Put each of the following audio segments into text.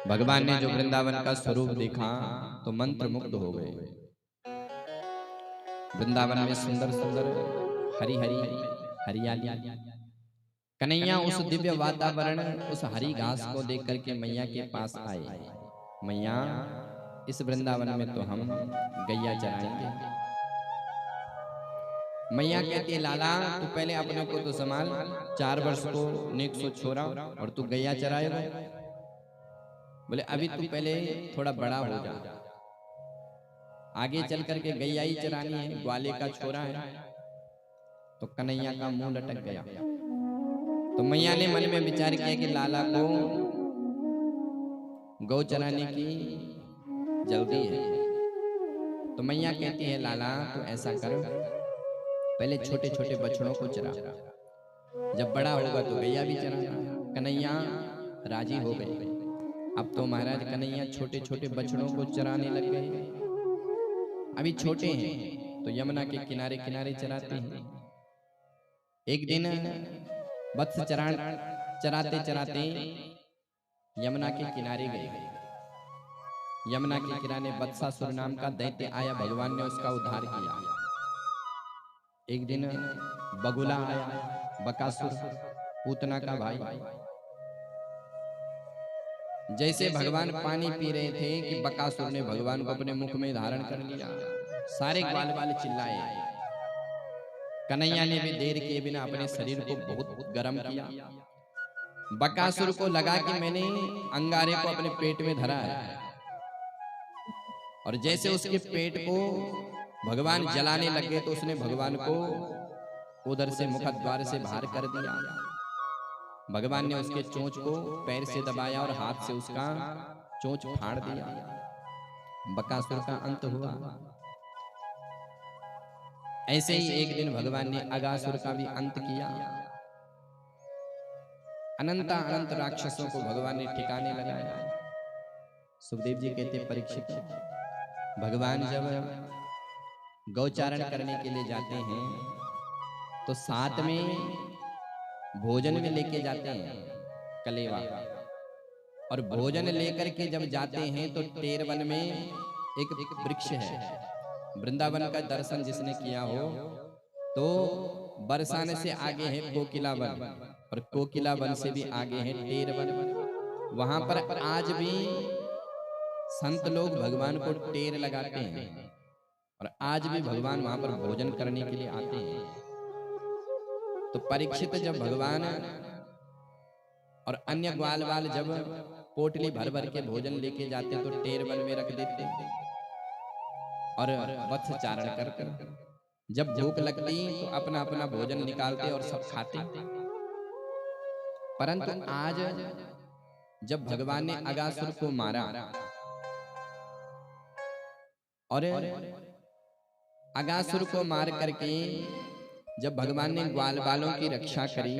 भगवान ने जो वृंदावन का स्वरूप देखा तो मंत्र मुग्ध हो गए। वृंदावन में सुंदर सुंदर हरी हरी हरियाली, कन्हैया उस दिव्य वातावरण, उस हरी घास को देख करके मैया के पास आए। मैया, इस वृंदावन में तो हम गैया चराएंगे। मैया कहती है, लाला तू पहले अपने को तो संभाल, 4 वर्ष को नेक सो छोरा और तू गैया चराएगा। बोले अभी तू पहले थोड़ा बड़ा हो जा, आगे चल करके गैया ही चरानी है, ग्वाले का छोरा है। तो कन्हैया का मुंह लटक गया। तो मैया ने मन में विचार किया कि लाला को गौ चराने की जल्दी है। तो मैया कहती है, लाला तू ऐसा कर, पहले छोटे छोटे बछड़ों को चरा, जब बड़ा होगा तो गैया भी चराना। कन्हैया राजी हो गए। अब तो महाराज कन्हैया छोटे छोटे बछड़ों को चराने लग गए। अभी छोटे हैं तो यमुना के किनारे किनारे चराते हैं। एक दिन वत्स चराते चराते यमुना के किनारे गए। यमुना के किनारे वत्सासुर नाम का दैत्य आया, भगवान ने उसका उद्धार किया। एक दिन बगुला आया, बकासुर, पूतना का भाई। जैसे भगवान पानी पी रहे थे कि बकासुर ने भगवान को अपने मुख में धारण कर लिया। सारे ग्वाल वाले चिल्लाए। कन्हैया ने भी देर किए बिना अपने शरीर को बहुत गर्म किया। बकासुर को लगा कि मैंने अंगारे को अपने पेट में धरा है, और जैसे उसके पेट को भगवान जलाने लगे तो उसने भगवान को उधर से मुखद्वार से बाहर कर दिया। भगवान ने उसके चोंच को पैर से दबाया और हाथ से उसका चोंच फाड़ दिया। बकासुर का अंत हुआ। ऐसे ही एक दिन भगवान ने अगासुर का भी अंत किया। अनंता अनंत राक्षसों को भगवान ने ठिकाने लगाया। सुखदेव जी कहते, परीक्षित, भगवान जब गौचारण करने के लिए जाते हैं तो साथ में भोजन में लेके जाते हैं, कलेवा। और भोजन लेकर के जब जाते हैं तो टेरवन में एक वृक्ष है। वृंदावन का दर्शन जिसने किया हो तो बरसाने से आगे है कोकिला वन, और कोकिला वन से भी आगे है टेरवन। वहां पर आज भी संत लोग भगवान को टेर लगाते हैं, और आज भी भगवान वहां पर भोजन करने के लिए आते हैं। तो परीक्षित जब भगवान और अन्य ग्वाल वाल जब पोटली भर भर के भोजन लेके जाते तो टेरवन में रख देते और वत्स चारण करते। जब भूख लगती तो अपना अपना भोजन निकालते और सब खाते। परंतु आज जब भगवान ने अगासुर को मारा और अगासुर को मार करके जब भगवान ने ग्वाल बालों की रक्षा करी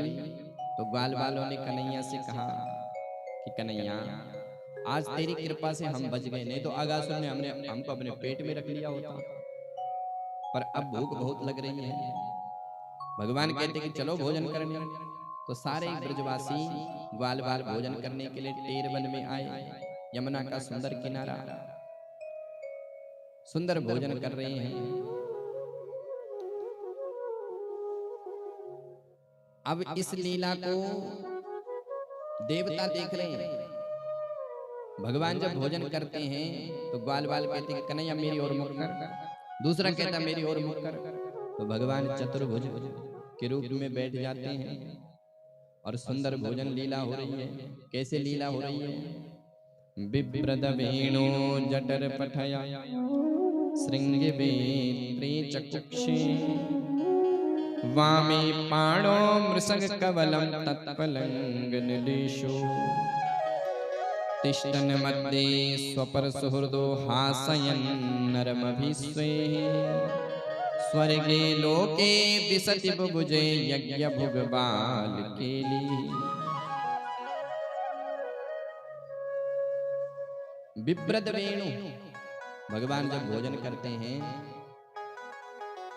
तो ग्वाल बालों ने कन्हैया से कहा कि कन्हैया, आज तेरी कृपा से हम बच गए, नहीं तो अगासुर ने हमको अपने पेट में रख लिया होता। पर अब भूख बहुत लग रही है। भगवान कहते कि चलो भोजन करने। तो सारे ब्रजवासी ग्वाल बाल भोजन करने के लिए टेरवन में आए। यमुना का सुंदर किनारा, सुंदर भोजन कर रहे हैं। अब इस लीला को देवता देख रहे हैं। भगवान जब भोजन करते हैं तो ग्वाल बाल कहते हैं कन्हैया मेरी ओर मुख कर, दूसरा कहता मेरी ओर मुख कर। तो भगवान चतुर्भुज के रूप में बैठ जाते हैं और सुंदर भोजन लीला हो रही है। कैसे लीला हो रही है? बिभ्रद वेणु जटर पठया श्रृंग वेत्री चक्षुषे वामे पाणो मृषग कवलम तत्पलंग निलेशो तिष्ठन मध्ये स्वपर सुहृदो हासयन् नरमभिस्वे स्वर्गे लोके दिशति बुभुजे यज्ञ भुगबाल केली। बिभ्रद वेणु, भगवान जब भोजन करते हैं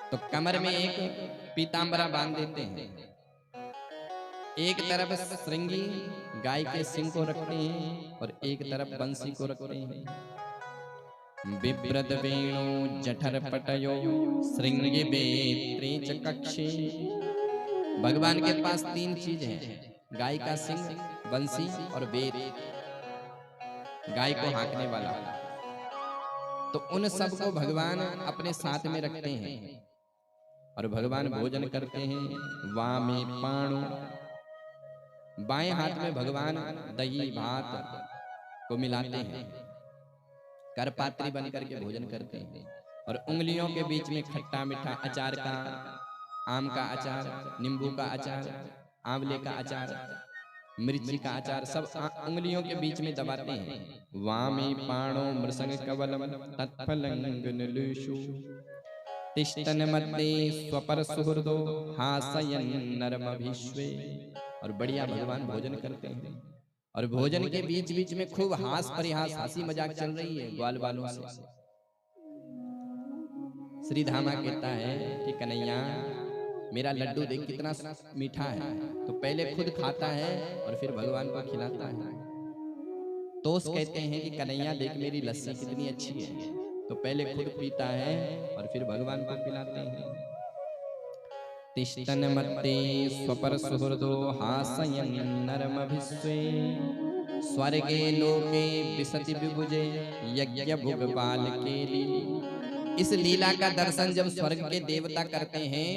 तो कमर में एक पीतांबरा बांध देते हैं एक तरफ श्रृंगी गाय के सिंह को रखते हैं और एक तरफ बंसी को रखते हैं। बिभ्रत वेणु जठर पटयो श्रृंगी बेत्रे च कक्षे। भगवान के पास तीन चीज है, गाय का सिंह, बंसी और बेत, गाय को हाँकने वाला। तो उन सब को भगवान अपने साथ में रखते हैं और भगवान भोजन करते हैं। वामे पाणु, बाएं हाथ में भगवान दही भात को मिलाते हैं, करपात्री बनकर के भोजन करते हैं और उंगलियों के बीच में खट्टा मीठा अचार का, आम का अचार, नींबू का अचार, आंवले का अचार, मिर्ची का अचार सब उंगलियों के बीच में दबाते हैं। वामी पाणो मृसंग कवलम तत्फलंगनलुषु तिष्ठन मध्ये स्वपर सुहृदो हासयन् नरमभिश्वे। और बढ़िया भगवान भोजन करते हैं और भोजन के बीच बीच में खूब हास परिहास, हंसी मजाक चल रही है ग्वाल बालों से। श्री धामा कहता है कि कन्हैया मेरा लड्डू देख कितना मीठा है। तो पहले खुद खाता है और फिर भगवान को खिलाता है। तोस कहते हैं कि कन्हैया देख मेरी लस्सी कितनी अच्छी है। तो पहले खुद पीता है और फिर भगवान को पिलाते हैं। तिष्ठन मध्ये स्वपर सुहृदो हासयन् नरमभिस्वे स्वर्गे लोके विशति विभुजे यज्ञ भुग बालकेली। इस लीला का दर्शन जब स्वर्ग के देवता करते हैं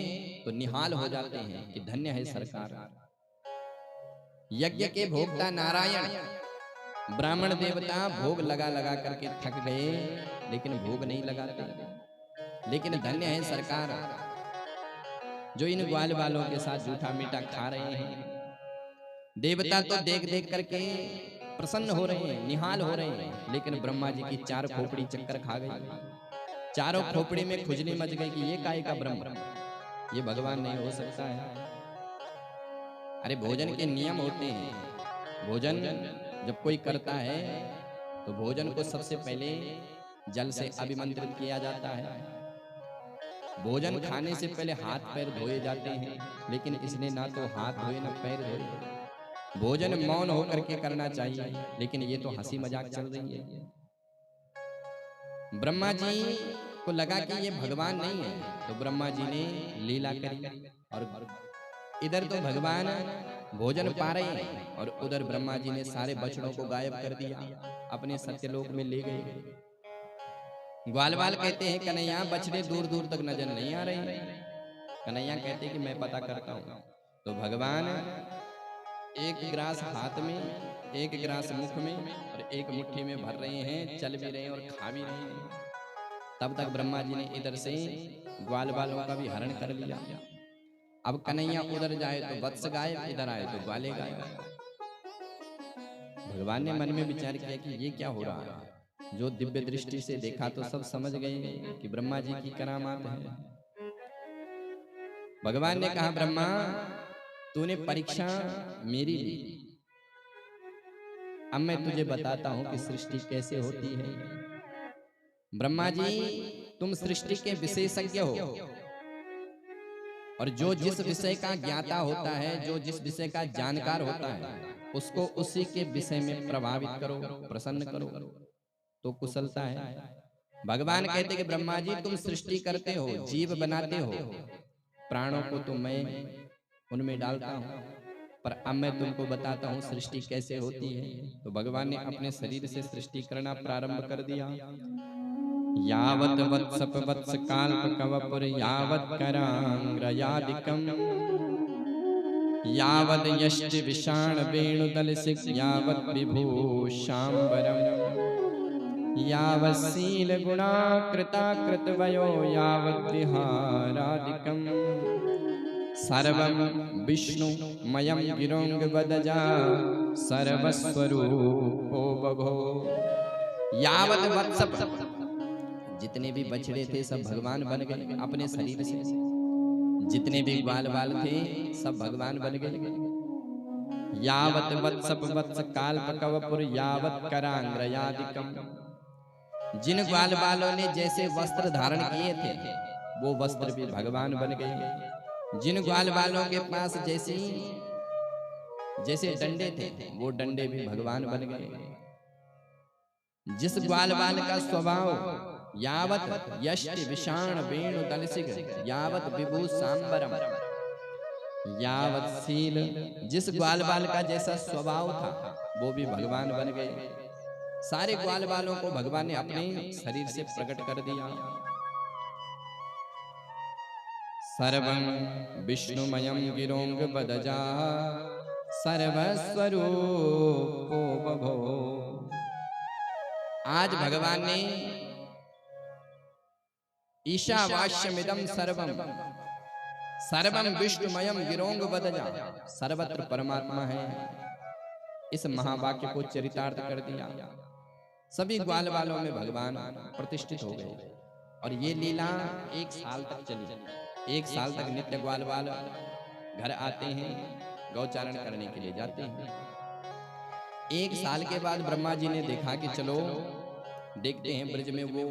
तो निहाल हो जाते हैं कि धन्य है सरकार। यज्ञ के भोक्ता नारायण, ब्राह्मण देवता भोग लगा लगा करके थक गए लेकिन भोग नहीं लगाते। लेकिन धन्य है सरकार जो इन ग्वाल बालों के साथ जूठा मीठा खा रहे हैं। देवता तो देख देख करके प्रसन्न हो रहे हैं, निहाल हो रहे हैं। लेकिन ब्रह्मा जी की चार खोपड़ी चक्कर खा गई। चारों खोपड़ी में खुजली मच गई कि ये काय का ब्रह्म, ये भगवान नहीं हो सकता है। अरे भोजन के नियम होते हैं। भोजन जब कोई करता है तो भोजन को सबसे पहले जल से अभिमंत्रित किया जाता है। भोजन खाने से पहले हाथ पैर धोए जाते हैं, लेकिन इसने ना तो हाथ धोए ना पैर धोए। भोजन मौन होकर के करना चाहिए, लेकिन ये तो हंसी मजाक चल रही है। ब्रह्मा जी को लगा कि ये भगवान नहीं है, तो ब्रह्मा जी ने लीला करी और इधर तो भगवान भोजन पा रहे हैं और उधर ब्रह्मा जी ने सारे बछड़ों को गायब कर दिया, अपने सत्यलोक में ले गए। ग्वाल बाल कहते हैं कन्हैया बछड़े दूर दूर तक नजर नहीं आ रहे। कन्हैया कहते हैं कि मैं पता करता हूँ। तो भगवान एक गिलास हाथ में, एक गिलास मुख में और एक मुट्ठी में भर रहे हैं, चल भी रहे हैं और खा भी रहे हैं। तब तक ब्रह्मा जी ने इधर से ग्वाल बालों का भी हरण कर लिया। अब कन्हैया उधर जाए तो वत्स गायब, इधर आए तो ग्वाले गायब। भगवान ने मन में विचार किया कि ये क्या हो रहा है। जो दिव्य दृष्टि से देखा तो सब समझ गए कि ब्रह्मा जी की करामात है। भगवान ने कहा ब्रह्मा तूने परीक्षा मेरी ली, अब मैं तुझे बताता हूं कि सृष्टि कैसे होती है। ब्रह्मा जी तुम सृष्टि के विशेषज्ञ हो और जो जिस विषय का ज्ञाता होता है, जो जिस विषय का जानकार होता है, उसको उसी के विषय में प्रभावित करो, प्रसन्न करो तो कुशलता है। भगवान कहते कि ब्रह्मा जी तुम सृष्टि करते हो, जीव बनाते हो, प्राणों को तो मैं उनमें डालता हूं, पर अब मैं तुमको बताता हूं सृष्टि कैसे होती है। तो भगवान ने अपने शरीर से सृष्टि करना प्रारंभ कर दिया। यावत वत्सप वत्स काल्प कवपुर यावत करांग्रयादिकम यावद यष्टि विषाण वेणुदल सिक यावत विभूषांबरम यावशील गुणा कृता कृतवयो यावत् विहारादिकं सर्वं विष्णु मयं गिरोंग वदजा सर्वस्वरूपो बभो। यावत् वत्सप, जितने भी बछड़े थे सब भगवान बन गए अपने शरीर से। जितने भी ग्वाल बाल थे सब भगवान बन गए। यावत् वत्सप वत्स काल्प कवपुर यावत् करांग्रयादिकम, जिन ग्वाल बालों ने जैसे वस्त्र धारण किए थे वो वस्त्र भी भगवान बन गए। जिन ग्वाल बालों के पास जैसी जैसे डंडे थे वो डंडे भी भगवान बन गए। जिस ग्वाल बाल का स्वभाव यावत यष्टि विषाण वेणु दलसिग यावत विभू सांबरम यावत शील, जिस ग्वाल बाल का जैसा स्वभाव था वो भी भगवान बन गए। सारे ग्वाल बालों को भगवान ने अपने शरीर से प्रकट कर दिया। सर्वं विष्णुमयं गिरोंग बदजा सर्वस्वरूपो बभो। आज भगवान ने ईशावास्यमिदं सर्वं सर्वं विष्णुमयं गिरोंग बदजा, सर्वत्र परमात्मा है, इस महावाक्य को चरितार्थ कर दिया। सभी ग्वाल बालों में भगवान प्रतिष्ठित हो गए और ये लीला 1 साल तक चली। 1 साल तक नित्य ग्वाल बाल घर आते हैं, गौचारण करने के लिए जाते हैं। 1 साल के बाद ब्रह्मा जी ने देखा कि चलो देखते हैं ब्रज में वो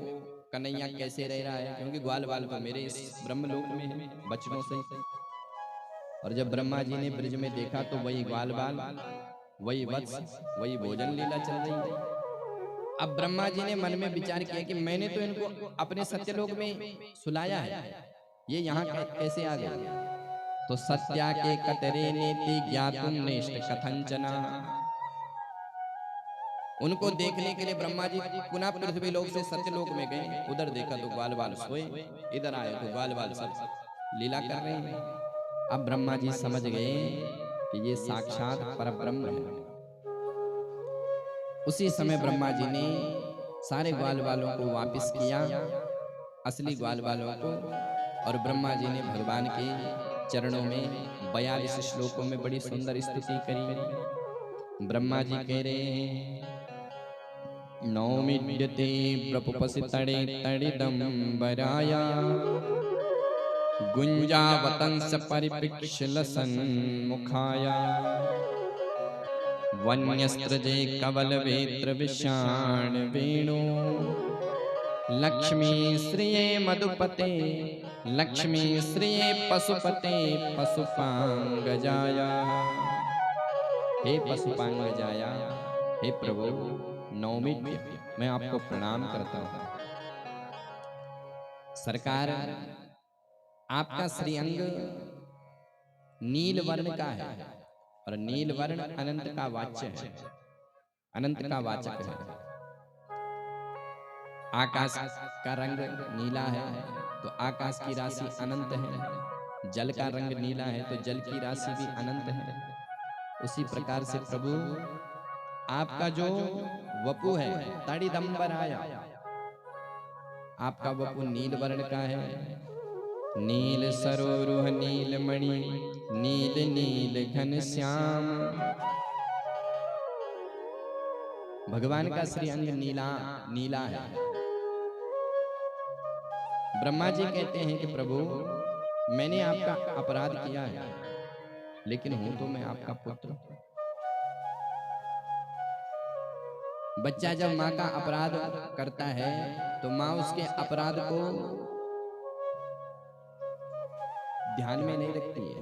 कन्हैया कैसे रह रहा है, क्योंकि ग्वाल बाल तो मेरे इस ब्रह्मलोक में है बचनों से। और जब ब्रह्मा जी ने ब्रज में देखा तो वही ग्वाल बाल, वही वत्स, वही भोजन लीला चल रही है। अब ब्रह्मा जी ने मन में विचार किया कि मैंने तो इनको अपने सत्यलोक में सुलाया है, ये यहाँ कैसे आ गए। तो सत्या के कतरे नेति ज्ञातुम नेष्ट कथंचना, उनको देखने के लिए ब्रह्मा जी पुनः पृथ्वी लोक से सत्यलोक में गए। उधर देखा तो ग्वाल बाल सोए, इधर आए तो ग्वाल बाल सब लीला कर रहे हैं। अब ब्रह्मा जी समझ गए कि ये साक्षात परब्रह्म है। उसी समय ब्रह्मा जी ने सारे ग्वाल बालों को वापस किया, असली ग्वाल बालों को, और ब्रह्मा जी ने भगवान के चरणों में 42 श्लोकों में बड़ी सुंदर स्तुति करी। ब्रह्मा जी कह रहे हैं नौमिड्यते प्रपुपसि तड़े तड़िदंबराया गुंजावतंस परिपिक्षल सन्मुखाया वन्यस्त्रजे कवल वेत्र विषाण वेणु लक्ष्मी श्रिये मधुपते लक्ष्मी श्रिये पशुपते पशुपांगजाया। हे पशुपांगजाया, हे प्रभु नौमिड्य, मैं आपको प्रणाम करता हूं। सरकार, आपका श्रीअंग नील वर्ण का है और नील वर्ण अनंत का वाच्य है, अनंत का वाचक है। आकाश का रंग नीला है तो आकाश की राशि अनंत है, जल का रंग नीला है तो जल की राशि भी अनंत है। उसी प्रकार से प्रभु आपका जो वपु है तड़िदंबराया, आपका वपु नील वर्ण का है। नील सरोरुह नील मणि नील नील घन श्याम, भगवान का श्री अंग नीला नीला है। ब्रह्मा जी कहते हैं कि प्रभु मैंने आपका अपराध किया है, लेकिन हूं तो मैं आपका पुत्र। बच्चा जब माँ का अपराध करता है तो माँ उसके अपराध को ध्यान में नहीं रखती है,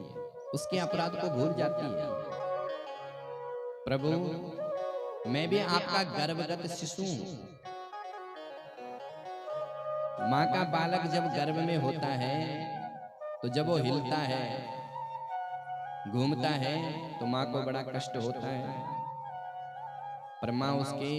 उसके अपराध को भूल जाती है। प्रभु मैं भी आपका गर्भगत शिशु हूं। माँ का बालक जब गर्भ में होता है तो जब वो हिलता है घूमता है तो माँ को बड़ा कष्ट होता है, पर माँ उसके